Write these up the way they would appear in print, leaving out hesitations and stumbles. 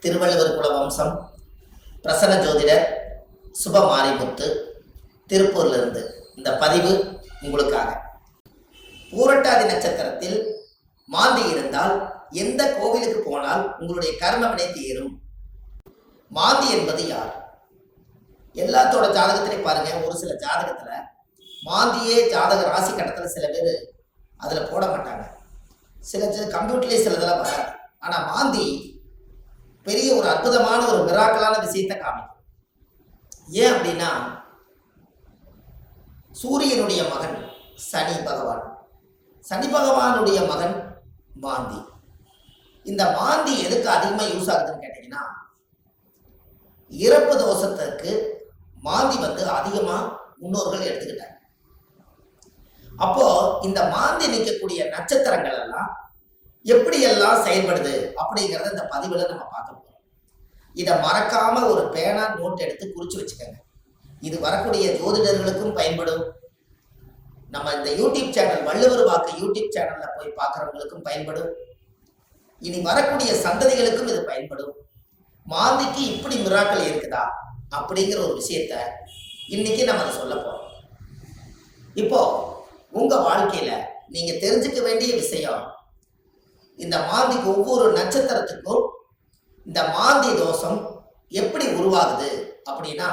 திருவள்ளுவர் குல வம்சம், பிரசன்ன ஜோதிடர் சுப மாரிமுத்து, திருப்பூர்லிருந்து இந்த பதிவு உங்களுக்காக. பூரட்டாதி நட்சத்திரத்தில் மாந்தி இருந்தால் எந்த கோவிலுக்கு போனால் உங்களுடைய கர்மவினை தீரும்? மாந்தி என்பது யார்? எல்லாத்தோட ஜாதகத்திலையும் பாருங்க, ஒரு சில ஜாதகத்துல மாந்தியே ஜாதக ராசி கட்டத்துல சில பேர் அதுல போட மாட்டாங்க. சில கம்ப்யூட்டர்லேயே சிலதெல்லாம் வராது. ஆனா மாந்தி பெரிய ஒரு அற்புதமான ஒரு மிராக்கலான விஷயத்தை காமிக்கும். ஏன் அப்படின்னா, சூரியனுடைய மகன் சனி பகவான், சனி பகவானுடைய மகன் மாந்தி. இந்த மாந்தி எதுக்கு அதிகமாக யூஸ் ஆகுதுன்னு கேட்டீங்கன்னா, இறப்பு தோஷத்துக்கு மாந்தி அதிகமா முன்னோர்கள் எடுத்துக்கிட்டாங்க. அப்போ இந்த மாந்தி நிற்கக்கூடிய நட்சத்திரங்கள் எல்லாம் எப்படி எல்லாம் செயல்படுது அப்படிங்கிறத இந்த பதிவுல நம்ம பார்க்க போறோம். இதை மறக்காம ஒரு பேனா நோட் எடுத்து குறிச்சு வச்சுக்கோங்க. இது வரக்கூடிய ஜோதிடர்களுக்கும் பயன்படும். நம்ம இந்த யூடியூப் சேனல் வள்ளுவர் வாக்கு யூடியூப் சேனல்ல போய் பார்க்கறவங்களுக்கும் பயன்படும். இனி வரக்கூடிய சந்ததிகளுக்கும் இது பயன்படும். மாந்திக்கு இப்படி மிராக்கள் இருக்குதா அப்படிங்கிற ஒரு விஷயத்த இன்னைக்கு நம்ம அதை சொல்ல போறோம். இப்போ உங்க வாழ்க்கையில நீங்க தெரிஞ்சுக்க வேண்டிய விஷயம், இந்த மாந்திக்கு ஒவ்வொரு நட்சத்திரத்துக்கும் இந்த மாந்தி தோஷம் எப்படி உருவாகுது அப்படின்னா,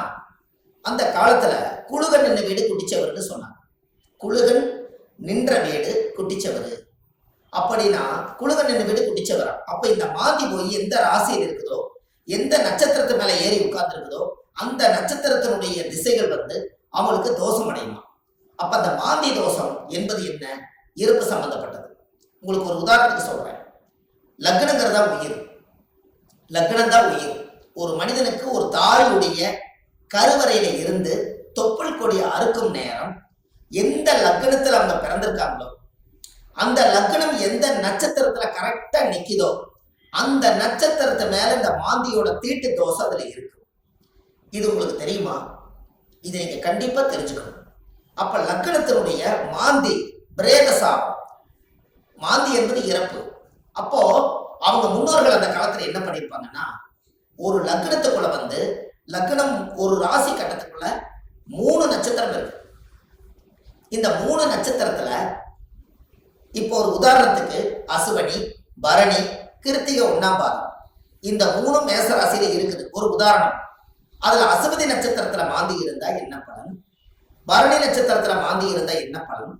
அந்த காலத்துல குழுகன் நின்ற வீடு குட்டிச்சவர்னு சொன்னாங்க. குழுகன் நின்ற வீடு குட்டிச்சவர் அப்படின்னா, குழுகன் நின்ற வீடு குட்டிச்சவர். அப்ப இந்த மாந்தி போய் எந்த ராசியில் இருக்குதோ, எந்த நட்சத்திரத்து மேல ஏறி உட்கார்ந்து இருக்குதோ, அந்த நட்சத்திரத்தினுடைய திசைகள் அவங்களுக்கு தோஷம் அடையுமா. அப்ப அந்த மாந்தி தோஷம் என்பது என்ன? இறப்பு சம்பந்தப்பட்டது. உங்களுக்கு ஒரு உதாரணத்துக்கு சொல்றேன். லக்னங்கிறதா உயிர், லக்னம் தான் உயிர். ஒரு மனிதனுக்கு ஒரு தாயுடைய கருவறையில இருந்து தொப்புள் கொடி அறுக்கும் நேரம் எந்த லக்னத்துல அவங்க பிறந்திருக்காங்களோ, அந்த லக்னம் எந்த நட்சத்திரத்துல கரெக்டா நிக்குதோ, அந்த நட்சத்திரத்து மேல இந்த மாந்தியோட தீட்டு தோஷம் அதுல இருக்கு. இது உங்களுக்கு தெரியுமா? இதை நீங்க கண்டிப்பா தெரிஞ்சுக்கணும். அப்ப லக்னத்தினுடைய மாந்தி பிரேத சாபம். மாந்தி என்பது இறப்பு. அப்போ அவங்க முன்னோர்கள் அந்த காலத்துல என்ன பண்ணிருப்பாங்கன்னா, ஒரு லக்னத்துக்குள்ள லக்னம் ஒரு ராசி கட்டத்துக்குள்ள 3 நட்சத்திரம் இருக்கு. இந்த 3 நட்சத்திரத்துல இப்போ ஒரு உதாரணத்துக்கு அசுவனி, பரணி, கிருத்திகை 1ஆம் பாதம், இந்த 3 மேச ராசியில இருக்குது. ஒரு உதாரணம். அதுல அசுவதி நட்சத்திரத்துல மாந்தி இருந்தா என்ன பலன், பரணி நட்சத்திரத்துல மாந்தி இருந்தா என்ன பலன்,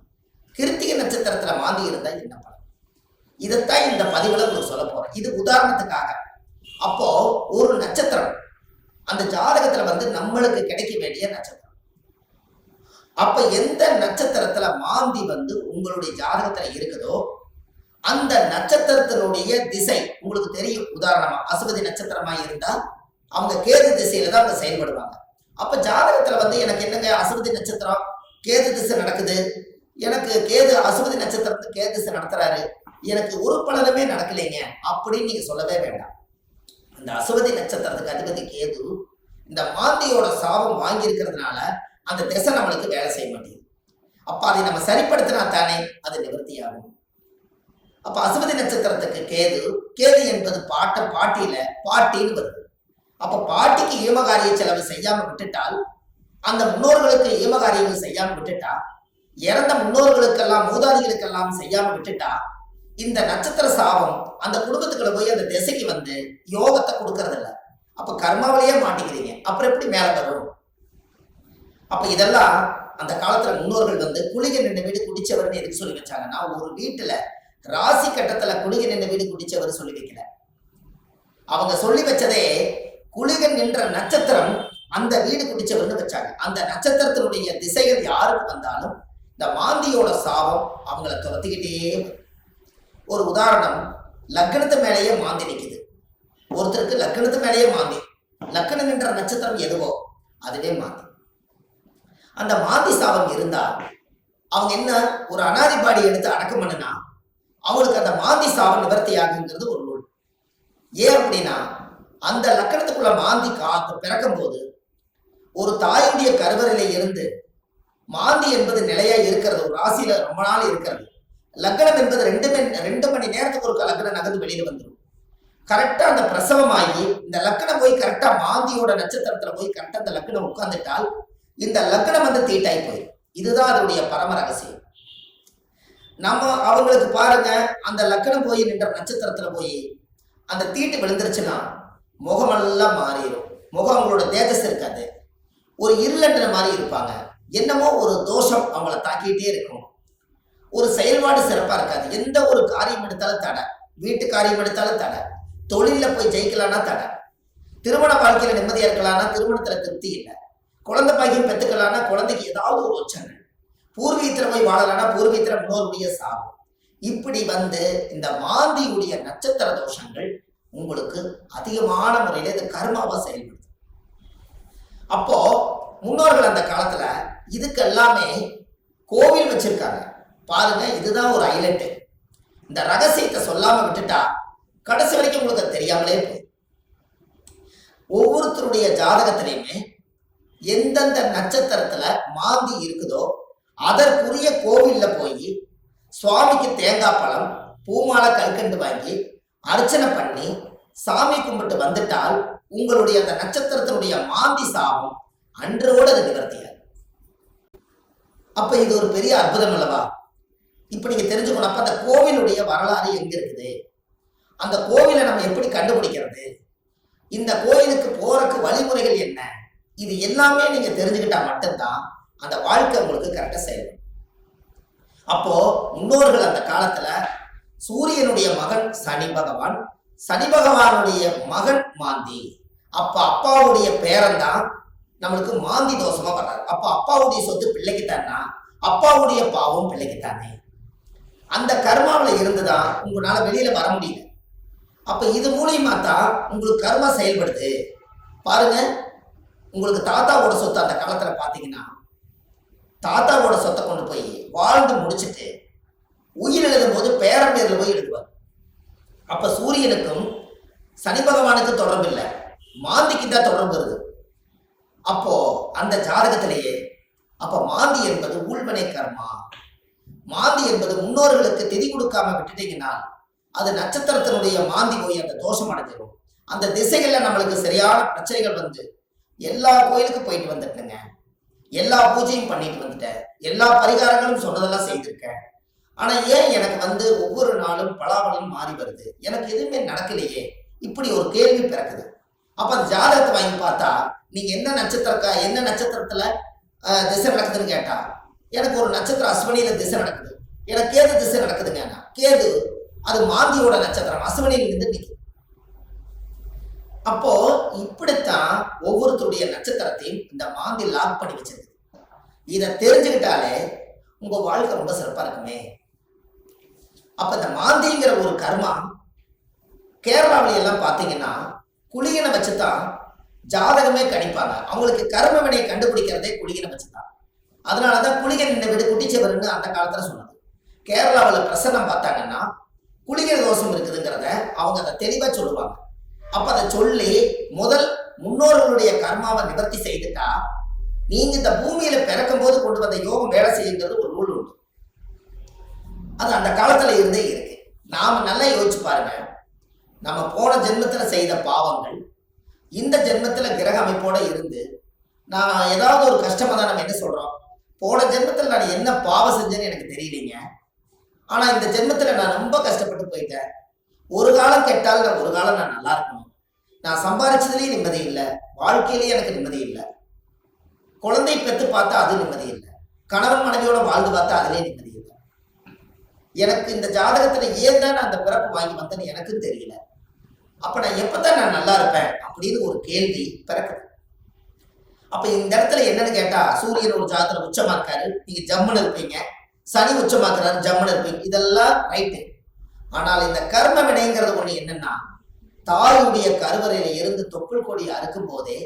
கிருத்திகை நட்சத்திரத்துல மாந்தி இருந்தா என்ன பலன், இதைத்தான் இந்த பதிவுல உங்களுக்கு சொல்ல போறேன். இது உதாரணத்துக்காக. அப்போ ஒரு நட்சத்திரம் அந்த ஜாதகத்துல நம்மளுக்கு கிடைக்க வேண்டிய நட்சத்திரம். அப்ப எந்த நட்சத்திரத்துல மாந்தி உங்களுடைய ஜாதகத்துல இருக்குதோ, அந்த நட்சத்திரத்தினுடைய திசை உங்களுக்கு தெரியும். உதாரணமா அசுவதி நட்சத்திரமா இருந்தா அவங்க கேது திசையில தான் அவங்க செயல்படுவாங்க. அப்ப ஜாதகத்துல எனக்கு என்னங்க அசுவதி நட்சத்திரம் கேது திசை நடக்குது, எனக்கு கேது அசுவதி நட்சத்திரத்துக்கு கேது திசை நடத்துறாரு, எனக்கு ஒரு பலனுமே நடக்கலைங்க அப்படின்னு நீங்க சொல்லவே வேண்டாம். அந்த அசுவதி நட்சத்திரத்துக்கு அதிபதி கேது இந்த மாந்தியோட சாபம் வாங்கி இருக்கிறதுனால அந்த திசை நம்மளுக்கு வேலை செய்ய மாட்டேங்குது. அப்ப அதை நம்ம சரிப்படுத்தினா தானே அது நிவர்த்தி ஆகும். அப்ப அசுவதி நட்சத்திரத்துக்கு கேது, கேது என்பது பாட்டியில பாட்டின்னு வருது. அப்ப பாட்டிக்கு ஈமகாரிய செலவு செய்யாம விட்டுட்டால், அந்த முன்னோர்களுக்கு ஈமகாரியங்கள் செய்யாம விட்டுட்டா, இறந்த முன்னோர்களுக்கெல்லாம் மூதாதிகளுக்கெல்லாம் செய்யாம விட்டுட்டா, இந்த நட்சத்திர சாபம் அந்த குடும்பத்துக்குள்ள போய் அந்த திசைக்கு யோகத்தை கொடுக்கறது இல்லை. அப்ப கர்மாவிலேயே மாட்டிக்கிறீங்க. அப்புறம் எப்படி மேல வரும்? அப்ப இதெல்லாம் அந்த காலத்துல முன்னோர்கள் குளிகை நின்ற வீடு குடிச்சவர்னு எதுக்கு சொல்லி வச்சாங்கன்னா, ஒரு வீட்டுல ராசி கட்டத்துல குளிகை நின்ற வீடு குடிச்சவர் சொல்லி வைக்கல. அவங்க சொல்லி வச்சதே குளிகன் என்ற நட்சத்திரம் அந்த வீடு குடிச்சவர்னு வச்சாங்க. அந்த நட்சத்திரத்தினுடைய திசைகள் யாருக்கு வந்தாலும் இந்த மாந்தியோட சாபம் அவங்கள துரத்திக்கிட்டே. ஒரு உதாரணம், லக்னத்து மேலேயே மாந்தி நிக்குது. ஒருத்தருக்கு லக்னத்து மேலேயே மாந்தி, லக்னம் என்ற நட்சத்திரம் எதுவோ அதுவே மாந்தி. அந்த மாந்தி சாபம் இருந்தா அவங்க என்ன, ஒரு அனாதி பாடி எடுத்து அடக்கம் பண்ணுனா அவங்களுக்கு அந்த மாந்தி சாபம் நிவர்த்தி ஆகுங்கிறது ஒரு நூல். ஏன் அப்படின்னா, அந்த லக்கணத்துக்குள்ள மாந்தி பிறக்கும் போது ஒரு தாயுடைய கருவறையில இருந்து மாந்தி என்பது நிலையா இருக்கிறது, ஒரு ராசியில ரொம்ப நாள் இருக்கிறது. லக்னம் என்பது 2 மணி நேரத்துக்கு ஒரு லக்னம் நகர்ந்து வெளியில வந்துடும். கரெக்டா அந்த பிரசவமாகி இந்த லக்னம் போய் கரெக்டா மாந்தியோட நட்சத்திரத்துல போய் கரெக்டா அந்த லக்னம் உட்கார்ந்துட்டால் இந்த லக்னம் வந்து தீட்டாய் போயிடும். இதுதான் அதனுடைய பரம ரகசியம். நம்ம அவங்களுக்கு பாருங்க, அந்த லக்னம் போய் நின்ற நட்சத்திரத்துல போய் அந்த தீட்டு விழுந்துருச்சுன்னா முகமெல்லாம் மாறிடும். முகம் அவங்களோட தேஜஸ் இருக்காது, ஒரு இருளன்ற மாதிரி இருப்பாங்க. என்னமோ ஒரு தோஷம் அவங்கள தாக்கிட்டே இருக்கும். ஒரு செயல்பாடு சிறப்பா இருக்காது. எந்த ஒரு காரியம் எடுத்தாலும் தடை, வீட்டு காரியம் எடுத்தாலும் தடை, தொழில போய் ஜெயிக்கலாம்னா தடை, திருமண வாழ்க்கையில நிம்மதியா இருக்கலாம்னா திருமணத்துல திருப்தி இல்லை, குழந்தை பாக்கியம் பெற்றுக்கலாம்னா குழந்தைக்கு ஏதாவது ஒரு உச்சங்கள், பூர்வீகத்துல போய் வாழலாம்னா பூர்வீகத்துல முன்னோருடைய சாபம். இப்படி வந்து இந்த மாந்தியுடைய நட்சத்திர தோஷங்கள் உங்களுக்கு அதிகமான முறையில இது கர்மாவா செயல்படுது. அப்போ முன்னோர்கள் அந்த காலத்துல இதுக்கு எல்லாமே கோவில் வச்சிருக்காங்க பாருங்க. இதுதான் ஒரு ஹைலைட். இந்த ரகசியத்தை சொல்லாம விட்டுட்டா கடைசி வரைக்கும் உங்களுக்கு தெரியாமலே போய் ஒவ்வொருத்தருடைய ஜாதகத்திலையுமே எந்தெந்த நட்சத்திரத்துல மாந்தி இருக்குதோ அதற்குரிய கோவில்ல போய் சுவாமிக்கு தேங்காய் பழம் பூமாலை கல்கண்டு வாங்கி அர்ச்சனை பண்ணி சாமி கும்பிட்டு வந்துட்டால் உங்களுடைய அந்த நட்சத்திரத்தினுடைய மாந்தி சாபம் அன்றோடு அது நிவர்த்தியாது. அப்ப இது ஒரு பெரிய அற்புதம் அல்லவா? இப்ப நீங்க தெரிஞ்சுக்கணும். அப்ப அந்த கோவிலுடைய வரலாறு எங்க இருக்குது, அந்த கோவிலை நம்ம எப்படி கண்டுபிடிக்கிறது, இந்த கோயிலுக்கு போறதுக்கு வழிமுறைகள் என்ன, இது எல்லாமே நீங்க தெரிஞ்சுக்கிட்டா மட்டும்தான் அந்த வாழ்க்கை உங்களுக்கு கரெக்டா செயல்படும். அப்போ முன்னோர்கள் அந்த காலத்துல சூரியனுடைய மகன் சனி பகவான், சனி பகவானுடைய மகன் மாந்தி. அப்ப அப்பாவுடைய பேரன் தான் நம்மளுக்கு மாந்தி தோஷமா வர்றாரு. அப்ப அப்பாவுடைய சொத்து பிள்ளைக்குத்தானா, அப்பாவுடைய பாவம் பிள்ளைக்குத்தானே. அந்த கர்மாவில இருந்துதான் உங்களால வெளியில வர முடியல. அப்ப இது மூலியமா தான் உங்களுக்கு கர்மா செயல்படுது. பாருங்க, உங்களுக்கு தாத்தாவோட சொத்து அந்த காலத்துல பாத்தீங்கன்னா தாத்தாவோட சொத்தை கொண்டு போய் வாழ்ந்து முடிச்சுட்டு உயிர் எழுதும் போது பேரன் பேர்ல போய் எழுதுவார். அப்ப சூரியனுக்கும் சனி பகவானுக்கு தொடர்பு இல்லை, மாந்திக்கு தான் தொடர்பு வருது. அப்போ அந்த ஜாதகத்திலேயே அப்ப மாந்தி என்பது உள்வினை கர்மா. மாந்தி என்பது முன்னோர்களுக்கு திதி கொடுக்காம விட்டுட்டீங்கன்னா அது நட்சத்திரத்தினுடைய மாந்தி போய் அந்த தோஷம் அடைஞ்சிடும். அந்த திசைகள்ல நம்மளுக்கு சரியான பிரச்சனைகள் வந்து எல்லா கோயிலுக்கும் போயிட்டு வந்துட்டேங்க, எல்லா பூஜையும் பண்ணிட்டு வந்துட்டேன், எல்லா பரிகாரங்களும் சொன்னதெல்லாம் செய்திருக்கேன். ஆனா ஏன் எனக்கு வந்து ஒவ்வொரு நாளும் பலாபலம் மாறி வருது, எனக்கு எதுவுமே நடக்கலையே, இப்படி ஒரு கேள்வி பிறக்குது. அப்ப அந்த ஜாதகத்தை வாங்கி பார்த்தா நீங்க என்ன நட்சத்திரத்துல திசை நடக்குதுன்னு கேட்டா எனக்கு ஒரு நட்சத்திரம் அஸ்வினியில திசை நடக்குது, எனக்கு கேது திசை நடக்குதுங்க. கேது அது மாந்தியோட நட்சத்திரம், அஸ்வினியில இருந்து நிற்குது. அப்போ இப்படித்தான் ஒவ்வொருத்தருடைய நட்சத்திரத்தையும் இந்த மாந்தி லாக் பண்ணி வச்சிருக்கு. இதை தெரிஞ்சுக்கிட்டாலே உங்க வாழ்க்கை ரொம்ப சிறப்பா இருக்குமே. அப்ப இந்த மாந்திங்கிற ஒரு கர்மா கேரளாவில எல்லாம் பாத்தீங்கன்னா குளிகனை வச்சுதான் ஜாதகமே கணிப்பாங்க. அவங்களுக்கு கர்ம வினையை கண்டுபிடிக்கிறதே குளிகனை வச்சுதான். அதனாலதான் குளிகன் இந்த வீடு குட்டிச்சவர்னு அந்த காலத்துல சொன்னது. கேரளாவில் பிரசன்னம் பார்த்தாங்கன்னா குளிகை தோஷம் இருக்குதுங்கிறத அவங்க அதை தெளிவா சொல்லுவாங்க. அப்ப அதை சொல்லி முதல் முன்னோர்களுடைய கர்மாவை நிவர்த்தி செய்துட்டா நீங்க இந்த பூமியில பிறக்கும் போது கொண்டு வந்த யோகம் வேலை செய்யுங்கிறது ஒரு நூல் உண்டு. அது அந்த காலத்துல இருந்தே இருக்கு. நாம நல்லா யோசிச்சு பாருங்க, நம்ம போன ஜென்மத்துல செய்த பாவங்கள் இந்த ஜென்மத்துல கிரக அமைப்போட இருந்து நான் ஏதாவது ஒரு கஷ்டமா தான் நம்ம என்ன சொல்றோம், போன ஜென்மத்துல நான் என்ன பாவம் செஞ்சேன்னு எனக்கு தெரியலீங்க, ஆனா இந்த ஜென்மத்துல நான் ரொம்ப கஷ்டப்பட்டு போயிட்டேன், ஒரு காலம் கெட்டால் ஒரு காலம் நான் நல்லா இருக்கணும், நான் சம்பாதிச்சதுலயும் நிம்மதி இல்லை, வாழ்க்கையிலேயே எனக்கு நிம்மதி இல்லை, குழந்தை பெற்று பார்த்தா அது நிம்மதி இல்லை, கணவன் மனைவியோட வாழ்ந்து பார்த்தா அதுலயே நிம்மதி இல்லை, எனக்கு இந்த ஜாதகத்துல ஏன் தான் நான் அந்த பிறப்பு வாங்கி வந்தேன்னு எனக்கும் தெரியல, அப்ப நான் எப்பதான் நான் நல்லா இருப்பேன் அப்படின்னு ஒரு கேள்வி பிறக்குது. அப்ப இந்த இடத்துல என்னன்னு கேட்டா சூரியன் ஒரு ஜாதகத்துல உச்சமா இருக்காரு, நீங்க ஜம்முன்னு இருப்பீங்க, சனி உச்சமாக்குறாரு ஜம்முன்னு இருப்பீங்க, இதெல்லாம் ரைட்டு. ஆனால் இந்த கர்ம வினைங்கிறது ஒண்ணு என்னன்னா தாயுடைய கருவறையில இருந்து தொப்புள் கொடி அறுக்கும் போதே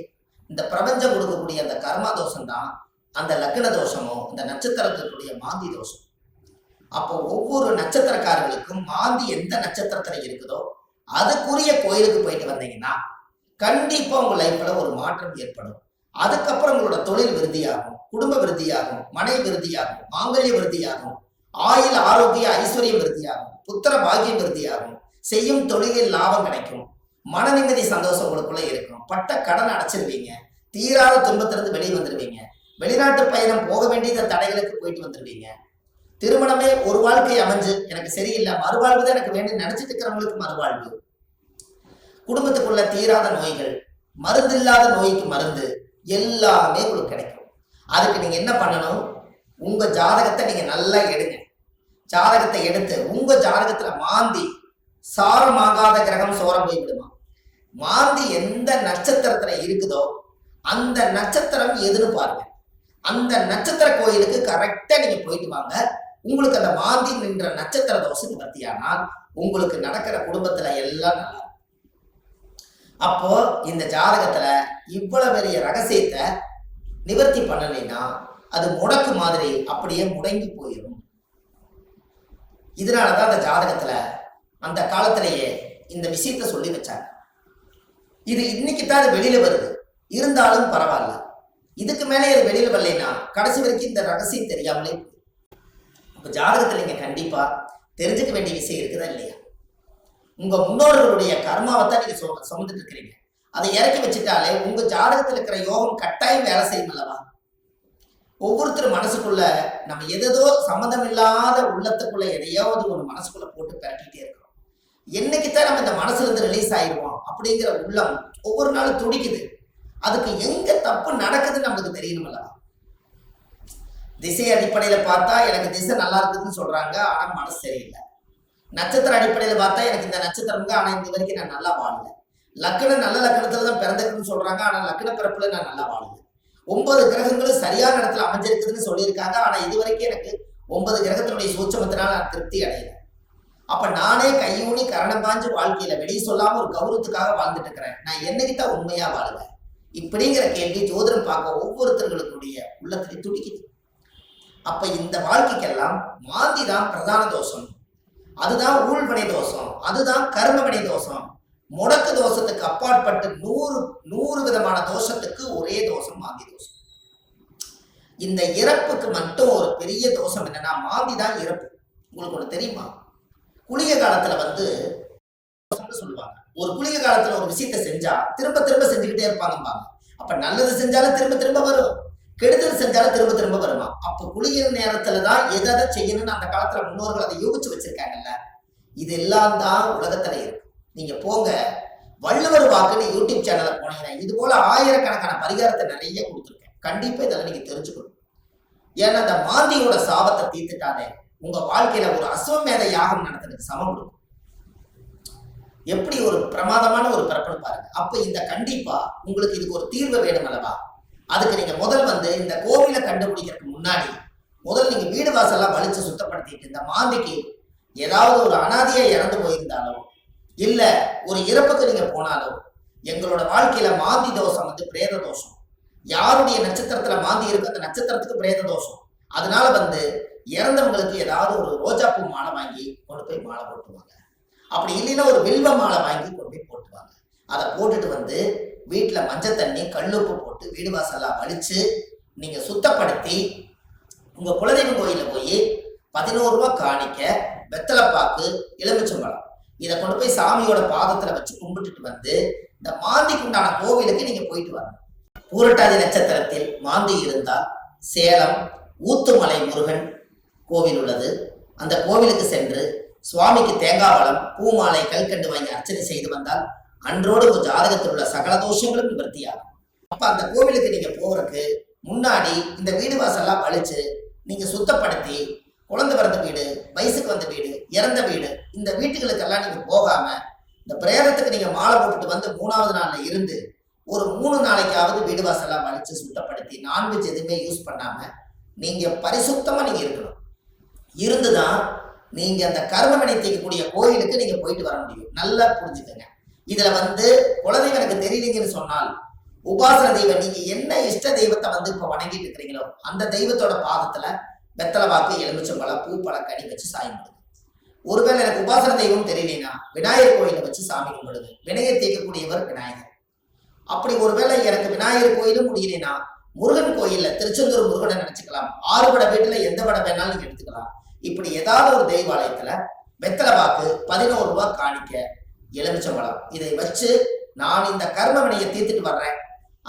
இந்த பிரபஞ்சம் கொடுக்கக்கூடிய அந்த கர்மா தோஷம் தான் அந்த லக்ன தோஷமோ இந்த நட்சத்திரத்தினுடைய மாந்தி தோஷம். அப்போ ஒவ்வொரு நட்சத்திரக்காரர்களுக்கும் மாந்தி எந்த நட்சத்திரத்துல இருக்குதோ அதுக்குரிய கோயிலுக்கு போயிட்டு வந்தீங்கன்னா கண்டிப்பா உங்க லைஃப்ல ஒரு மாற்றம் ஏற்படும். அதுக்கப்புறம் உங்களோட தொழில் விருத்தியாகும், குடும்ப விருத்தியாகும், மனை விருத்தியாகும், மாங்கல்ய விருத்தியாகும், ஆயுள் ஆரோக்கிய ஐஸ்வர்யம் விருத்தியாகும், புத்திர பாக்கியம் விருத்தியாகும், செய்யும் தொழிலில் லாபம் கிடைக்கும், மன நிம்மதி சந்தோஷம் உங்களுக்குள்ள இருக்கும், பட்ட கடன் அடைச்சிருவீங்க, தீராத துன்பத்திலிருந்து வெளியே வந்துடுவீங்க, வெளிநாட்டு பயணம் போக வேண்டிய தடைகளுக்கு போயிட்டு வந்துடுவீங்க, திருமணமே ஒரு வாழ்க்கை அமைஞ்சு எனக்கு சரியில்லை மறுவாழ்வு தான் எனக்கு வேண்டி நினைச்சிட்டு இருக்கிறவங்களுக்கு மறுவாழ்வு, குடும்பத்துக்குள்ள தீராத நோய்கள், மருந்து இல்லாத நோய்க்கு மருந்து, எல்லாமே உங்களுக்கு கிடைக்கும். அதுக்கு நீங்க என்ன பண்ணணும், உங்க ஜாதகத்தை நீங்க நல்லா எடுங்க. ஜாதகத்தை எடுத்து உங்க ஜாதகத்துல மாந்தி சாரமாகாத கிரகம் சோரம் போய் விடுமா, மாந்தி எந்த நட்சத்திரத்துல இருக்குதோ அந்த நட்சத்திரம் எதுன்னு பாருங்க. அந்த நட்சத்திர கோயிலுக்கு கரெக்டா நீங்க போயிட்டு வாங்க. உங்களுக்கு அந்த மாந்தி நின்ற நட்சத்திர தோஷம் நிவர்த்தியானால் உங்களுக்கு நடக்கிற குடும்பத்துல எல்லாம் நல்லா. அப்போ இந்த ஜாதகத்துல இவ்வளவு பெரிய ரகசியத்தை நிவர்த்தி பண்ணலைன்னா அது முடக்கு மாதிரி அப்படியே முடங்கி போயிடும். இதனாலதான் அந்த ஜாதகத்துல அந்த காலத்திலேயே இந்த விஷயத்த சொல்லி வச்சாங்க. இது இன்னைக்கு தான் அது வெளியில வருது, இருந்தாலும் பரவாயில்ல. இதுக்கு மேலே அது வெளியில வரலைன்னா கடைசி வரைக்கும் இந்த ரகசியம் தெரியாமலே. இப்ப ஜாதகத்துல நீங்க கண்டிப்பா தெரிஞ்சுக்க வேண்டிய விஷயம் இருக்குதா இல்லையா? உங்க முன்னோர்களுடைய கர்மாவை தான் நீங்க சுமந்துட்டு இருக்கிறீங்க. அதை இறக்கி வச்சுட்டாலே உங்க ஜாதகத்தில் இருக்கிற யோகம் கட்டாயம் வேலை செய்யும் அல்லவா? ஒவ்வொருத்தரும் மனசுக்குள்ள நம்ம எதோ சம்மந்தம் இல்லாத உள்ளத்துக்குள்ள எதையாவது ஒரு மனசுக்குள்ள போட்டு பரட்டிட்டே இருக்கிறோம். என்னைக்குத்தான் நம்ம இந்த மனசுல இருந்து ரிலீஸ் ஆயிடுவோம் அப்படிங்கிற உள்ளம் ஒவ்வொரு நாளும் துடிக்குது. அதுக்கு எங்க தப்பு நடக்குதுன்னு நமக்கு தெரியணும் அல்லவா? திசை அடிப்படையில பார்த்தா எனக்கு திசை நல்லா இருக்குதுன்னு சொல்றாங்க, ஆனா மனசு சரியில்லை. நட்சத்திர அடிப்படையில பார்த்தா எனக்கு இந்த நட்சத்திரங்க, ஆனா இந்த வரைக்கும் நான் நல்லா வாழல. லக்கணம் நல்ல லக்கணத்துல தான் பிறந்திருக்குன்னு சொல்றாங்க, ஆனா லக்கண பிறப்புல நான் நல்லா வாழல. 9 கிரகங்களும் சரியான இடத்துல அமைஞ்சிருக்குதுன்னு சொல்லியிருக்காங்க, ஆனா இது வரைக்கும் எனக்கு 9 கிரகத்தினுடைய சூட்சமத்தினால நான் திருப்தி அடையல. அப்ப நானே கையூனி கரணம் பாஞ்சு வாழ்க்கையில வெளியே சொல்லாம ஒரு கௌரவத்துக்காக வாழ்ந்துட்டு இருக்கிறேன். நான் என்னைக்குத்தான் உண்மையா வாழுவேன்? இப்படிங்கிற கேள்வி ஜோதிடம் பார்க்க ஒவ்வொருத்தர்களுடைய உள்ளத்திலே துடிக்குது. அப்ப இந்த வாழ்க்கைக்கெல்லாம் மாந்தி தான் பிரதான தோஷம், அதுதான் ஊழ்வினை தோஷம், அதுதான் கர்மவினை தோஷம். முடக்கு தோஷத்துக்கு அப்பாற்பட்டு 100 விதமான தோஷத்துக்கு ஒரே தோஷம் மாந்தி தோஷம். இந்த இறப்புக்கு மட்டும் ஒரு பெரிய தோஷம் என்னன்னா மாந்தி தான் இறப்பு. உங்களுக்கு ஒண்ணு தெரியுமா? குளிகை காலத்துல சொல்லுவாங்க, ஒரு குளிகை காலத்துல ஒரு விஷயத்தை செஞ்சா திரும்ப திரும்ப செஞ்சுக்கிட்டே இருப்பாங்கம்பாங்க. அப்ப நல்லது செஞ்சாலும் திரும்ப திரும்ப வரும், கெடுதல் செஞ்சாலும் திரும்ப திரும்ப வருமா? அப்ப குளிகை நேரத்துலதான் எதை செய்யணும்னு அந்த காலத்துல முன்னோர்கள் அதை யோகிச்சு வச்சிருக்காங்கல்ல. இது எல்லாம் தான் உலகத்துல இருக்கு. நீங்க போங்க, வள்ளுவர் வாக்குன்னு யூடியூப் சேனல்ல போனீங்கன்னா இது போல ஆயிரக்கணக்கான பரிகாரத்தை நிறைய கொடுத்துருக்கேன். கண்டிப்பா இதெல்லாம் நீங்க தெரிஞ்சுக்கணும். ஏன்னா அந்த மாந்தியோட சாபத்தை தீர்த்துட்டாலே உங்க வாழ்க்கையில ஒரு அஸ்வமேத யாகம் நடத்துறதுக்கு சமம் கொடுக்கும். எப்படி ஒரு பிரமாதமான ஒரு பிறப்புன்னு பாருங்க. அப்ப இந்த கண்டிப்பா உங்களுக்கு இதுக்கு ஒரு தீர்வு வேணும் அல்லவா? அதுக்கு நீங்க முதல் இந்த கோவிலை கண்டுபிடிக்கிறதுக்கு முன்னாடி முதல் நீங்க வீடு வாசல்லாம் வலிச்சு சுத்தப்படுத்திட்டு, இந்த மாந்திக்கு ஏதாவது ஒரு அனாதையா இறந்து போயிருந்தாலோ இல்ல ஒரு இறப்புக்கு நீங்க போனாலோ, எங்களோட வாழ்க்கையில மாந்தி தோஷம் பிரேத தோஷம். யாருடைய நட்சத்திரத்துல மாந்தி இருக்கு அந்த நட்சத்திரத்துக்கு பிரேத தோஷம். அதனால இறந்தவங்களுக்கு ஏதாவது ஒரு ரோஜாப்பூ மாலை வாங்கி கொண்டு போய் மாலை போட்டுவாங்க. அப்படி இல்லைன்னா ஒரு வில்வ மாலை வாங்கி கொண்டு போய் போட்டுவாங்க. அதை போட்டுட்டு வீட்டுல மஞ்சள் தண்ணி கல்லுப்பு போட்டு வீடு வாசல்லாம் வலிச்சு நீங்க சுத்தப்படுத்தி உங்க குலதெய்வம் கோயில போய் 11 ரூபாய் காணிக்க, வெத்தலைப்பாக்கு, எலுமிச்சம்பழம் இதை கொண்டு போய் சாமியோட பாதத்துல வச்சு கும்பிட்டுட்டு இந்த மாந்திக்கு உண்டான கோவிலுக்கு நீங்க போயிட்டு வரணும். பூரட்டாதி நட்சத்திரத்தில் மாந்தி இருந்தால் சேலம் ஊத்துமலை முருகன் கோவில் உள்ளது. அந்த கோவிலுக்கு சென்று சுவாமிக்கு தேங்காய் பழம், பூமாலை, கல்கண்டு வாங்கி அர்ச்சனை செய்து வந்தால் அன்றோடு ஒரு ஜாதகத்தில் உள்ள சகல தோஷங்களும் நிவர்த்தியாகும். அப்ப அந்த கோவிலுக்கு நீங்க போறதுக்கு முன்னாடி இந்த வீடு வாசல்லாம் வலிச்சு நீங்க சுத்தப்படுத்தி, குழந்தை பிறந்த வீடு, வயசுக்கு வந்த வீடு, இறந்த வீடு, இந்த வீட்டுகளுக்கெல்லாம் நீங்க போகாம இந்த பிரேதத்துக்கு நீங்க மாலை போட்டுட்டு 3வது நாள்ல இருந்து ஒரு 3 நாளைக்காவது வீடு வாசல்லாம் வலிச்சு சுத்தப்படுத்தி நான்வெஜ் எதுவுமே யூஸ் பண்ணாம நீங்க பரிசுத்தமா நீங்க இருக்கணும். இருந்துதான் நீங்க அந்த கர்மவினை தீர்க்கக்கூடிய கோயிலுக்கு நீங்க போயிட்டு வர முடியும். நல்லா புரிஞ்சுக்கங்க. இதுல குலதெய்வம் எனக்கு தெரியலீங்கன்னு சொன்னால் உபாசன தெய்வம், நீங்க என்ன இஷ்ட தெய்வத்தை இப்ப வணங்கிட்டு இருக்கிறீங்களோ அந்த தெய்வத்தோட பாதத்துல வெத்தலை வாக்கு, எலுமிச்சம்பழம், பூ, பழம், கனி வச்சு சாமி கும்பிடுங்க. ஒருவேளை எனக்கு உபாசன தெய்வம் தெரியலனா விநாயகர் கோயிலை வச்சு சாமி கும்பிடுங்க. வினையை தீர்க்கக்கூடியவர் விநாயகர். அப்படி ஒருவேளை எனக்கு விநாயகர் கோயிலும் முடியலனா முருகன் கோயில்ல திருச்செந்தூர் முருகனை நினைச்சுக்கலாம். 6 வடை வீட்டுல எந்த வடை வேணாலும் நீங்க எடுத்துக்கலாம். இப்படி ஏதாவது ஒரு தெய்வாலயத்துல வெத்தலை பாக்கு, 11 ரூபாய் காணிக்க, எலுமிச்சம்பழம். இதை வச்சு நான் இந்த கர்ம வினையை தீர்த்துட்டு வர்றேன்.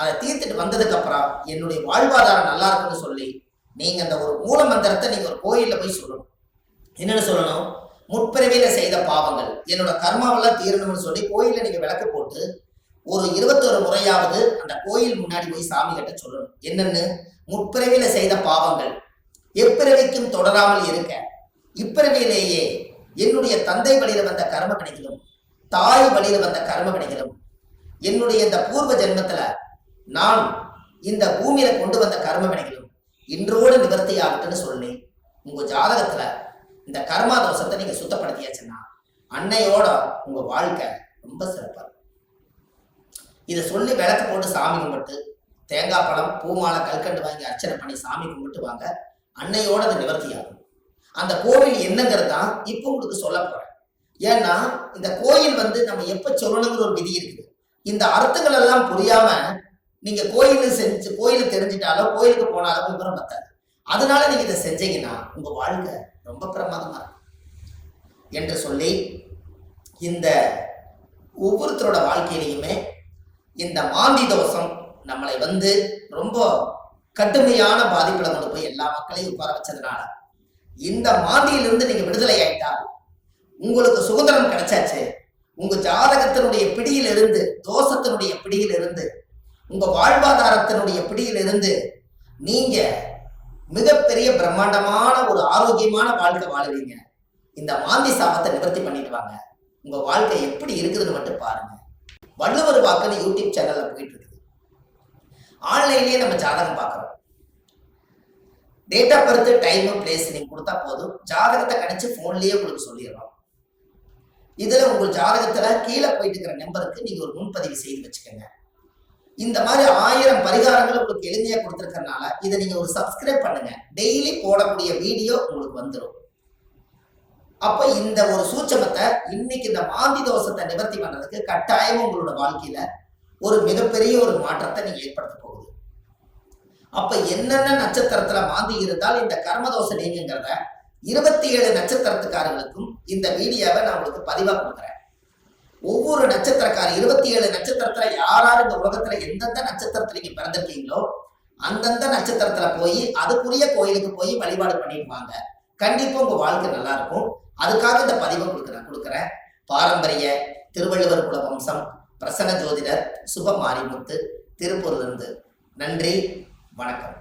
அதை தீர்த்துட்டு வந்ததுக்கு அப்புறம் என்னுடைய வாழ்வாதாரம் நல்லா இருக்குன்னு சொல்லி நீங்க அந்த ஒரு மூல மந்திரத்தை நீங்க ஒரு கோயில்ல போய் சொல்லணும். என்னன்னு சொல்லணும்? முற்பிறவியில செய்த பாவங்கள் என்னோட கர்மாவெல்லாம் தீரணும்னு சொல்லி கோயில்ல நீங்க விளக்கு போட்டு ஒரு 21 முறையாவது அந்த கோயில் முன்னாடி போய் சாமி கிட்ட சொல்லணும். என்னன்னு? முற்பிறவியில செய்த பாவங்கள் எப்பிறவிக்கும் தொடராமல் இருக்க, இப்பிறவியிலேயே என்னுடைய தந்தை வழியில வந்த கர்ம வினைகளும் தாய் வழியில வந்த கர்ம வினைகளும் என்னுடைய இந்த பூர்வ ஜென்மத்துல நான் இந்த பூமியில கொண்டு வந்த கர்ம வினைகளும் இன்றோடு நிவர்த்தி ஆகட்டுன்னு சொல்லி உங்க ஜாதகத்துல இந்த கர்மா தோஷத்தை நீங்க சுத்தப்படுத்தியாச்சுன்னா அன்னையோட உங்க வாழ்க்கை ரொம்ப சிறப்பா இருக்கும். இதை சொல்லி விளக்கு போட்டு சாமி கும்பிட்டு தேங்காய் பழம், பூமாலை, கல்கண்டு வாங்கி அர்ச்சனை பண்ணி சாமி கும்பிட்டு வாங்க. அன்னையோட அது நிவர்த்தி ஆகும். அந்த கோவில் என்னங்கிறது தான் இப்போ உங்களுக்கு சொல்ல போறேன். ஏன்னா இந்த கோயில் நம்ம எப்ப சொல்லணுங்கிற ஒரு விதி இருக்குது. இந்த அர்த்தங்கள் எல்லாம் புரியாம நீங்க கோயிலுக்கு தெரிஞ்சிட்டாலோ கோயிலுக்கு போனாலோ விவரம் பத்தாது. அதனால நீங்க இதை செஞ்சீங்கன்னா உங்க வாழ்க்கை ரொம்ப பிரமாதமா இருக்கும் என்று சொல்லி இந்த ஒவ்வொருத்தரோட வாழ்க்கையிலையுமே இந்த மாந்தி தோஷம் நம்மளை ரொம்ப கடுமையான பாதிப்புல கொண்டு போய் எல்லா மக்களையும் உட்கார வச்சதுனால இந்த மாந்தியிலிருந்து நீங்க விடுதலை ஆயிட்டால் உங்களுக்கு சுதந்திரம் கிடைச்சாச்சு. உங்க ஜாதகத்தினுடைய பிடியிலிருந்து, தோஷத்தினுடைய பிடியிலிருந்து, உங்க வாழ்வாதாரத்தினுடைய பிடியிலிருந்து நீங்க மிகப்பெரிய பிரம்மாண்டமான ஒரு ஆரோக்கியமான வாழ்க்கை வாழுவீங்க. இந்த மாந்தி சாபத்தை நிவர்த்தி பண்ணிட்டு வாங்க. உங்க வாழ்க்கை எப்படி இருக்குதுன்னு மட்டும் பாருங்க. வள்ளுவர் வாக்குன்னு யூடியூப் சேனல்ல போயிட்டு இருக்குது. ஆன்லைன்லயே நம்ம ஜாதகம் பார்க்கறோம். Date of birth, time, place நீங்க கொடுத்தா போதும். ஜாதகத்தை கணிச்சு போன்லயே உங்களுக்கு சொல்லிடுறோம். இதுல உங்க ஜாதகத்துல கீழே போயிட்டு இருக்கிற நம்பருக்கு நீங்க ஒரு முன்பதிவு செய்து வச்சுக்கோங்க. இந்த மாதிரி 1000 பரிகாரங்கள் உங்களுக்கு எளிமையா கொடுத்துருக்கறனால இதை நீங்க ஒரு சப்ஸ்கிரைப் பண்ணுங்க. டெய்லி போடக்கூடிய வீடியோ உங்களுக்கு வந்துடும். அப்ப இந்த ஒரு சூட்சமத்தை இன்னைக்கு இந்த மாந்தி தோஷத்தை நிவர்த்தி பண்றதுக்கு கட்டாயம் உங்களோட வாழ்க்கையில ஒரு மிகப்பெரிய ஒரு மாற்றத்தை நீங்க ஏற்படுத்த போகுது. அப்ப என்னென்ன நட்சத்திரத்துல மாந்தி இருந்தால் இந்த கர்மதோஷம் நீங்கிறத 27 நட்சத்திரத்துக்காரர்களுக்கும் இந்த வீடியோவை நான் உங்களுக்கு பதிவா கொடுக்குறேன். ஒவ்வொரு நட்சத்திரக்காரர் 27 நட்சத்திரத்துல யாராரு இந்த உலகத்துல எந்தெந்த நட்சத்திரத்துல நீங்க பிறந்திருக்கீங்களோ அந்தந்த நட்சத்திரத்துல போய் அதுக்குரிய கோயிலுக்கு போய் வழிபாடு பண்ணிட்டு வாங்க. கண்டிப்பா உங்க வாழ்க்கை நல்லா இருக்கும். அதுக்காக இந்த பதிவை கொடுக்குறேன். பாரம்பரிய திருவள்ளுவர் குல வம்சம், பிரசன்ன ஜோதிடர் சுப மாரிமுத்து, திருப்பூர்ல இருந்து. நன்றி, வணக்கம்.